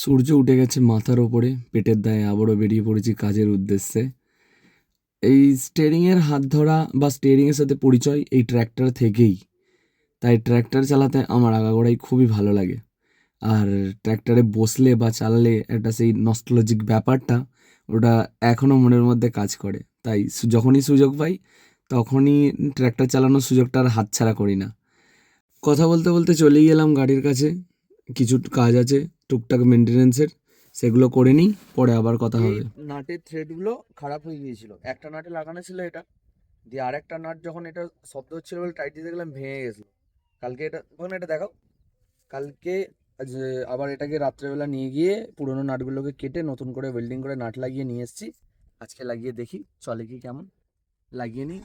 সূর্য উঠে গেছে মাথার ওপরে, পেটের দায়ে আবারও বেরিয়ে পড়েছি কাজের উদ্দেশ্যে। এই স্টিয়ারিংয়ের হাত ধরা বা স্টিয়ারিংয়ের সাথে পরিচয় এই ট্র্যাক্টর থেকেই। তাই ট্র্যাক্টর চালাতে আমার আগাগোড়াই খুবই ভালো লাগে। আর ট্র্যাক্টরে বসলে বা চালালে একটা সেই নস্টালজিক ব্যাপারটা, ওটা এখনও মনের মধ্যে কাজ করে। তাই যখনই সুযোগ পাই তখনই ট্র্যাক্টর চালানোর সুযোগটা আর হাতছাড়া করি না। কথা বলতে বলতে চলেই এলাম গাড়ির কাছে। কিছু কাজ আছে টুকটাক মেনটেনেন্সের, সেগুলো করে নিই, পরে আবার কথা এই হবে। নাটের থ্রেডগুলো খারাপ হয়ে গিয়েছিল। একটা নাটে লাগানো ছিল এটা, দিয়ে আরেকটা নাট যখন এটা শব্দ হচ্ছিল বলে টাইট দিতে গেলাম ভেঙে গেছিল। কালকে এটা তখন এটা দেখাও, কালকে যে আবার এটাকে রাত্রেবেলা নিয়ে গিয়ে পুরোনো নাটগুলোকে কেটে নতুন করে ওয়েল্ডিং করে নাট লাগিয়ে নিয়ে এসেছি। আজকে লাগিয়ে দেখি চলে কি কেমন, লাগিয়ে নিই।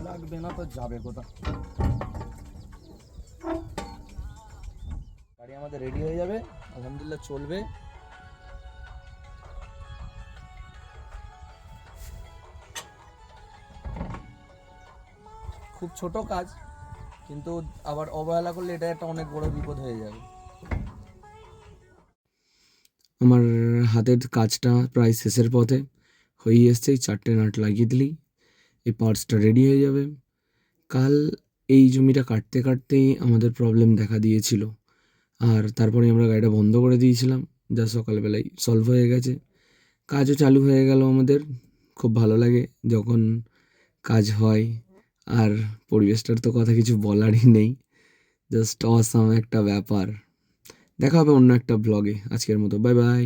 লাগবে না তো যাবে কোথা। গাড়ি আমাদের রেডি হয়ে যাবে, আলহামদুলিল্লাহ চলবে। খুব ছোট কাজ, কিন্তু আবার অবহেলা করলে এটা একটা অনেক বড় বিপদ হয়ে যাবে। আমার হাতের কাজটা প্রায় শেষের পথে, হয়েই এসছে। এই 4টে নাট লাগিয়ে দিলেই এই পার্টসটা রেডি হয়ে যাবে। কাল এই জমিটা কাটতে কাটতেই আমাদের প্রবলেম দেখা দিয়েছিল, আর তারপরে আমরা গাড়িটা বন্ধ করে দিয়েছিলাম, যা সকালবেলায় সলভ হয়ে গেছে। কাজও চালু হয়ে গেল আমাদের। খুব ভালো লাগে যখন কাজ হয়। আর পরিবেশটার তো কথা কিছু বলারই নেই, জাস্ট অসাম একটা ব্যাপার। দেখা হবে অন্য একটা ব্লগে। আজকের মতো বাই বাই।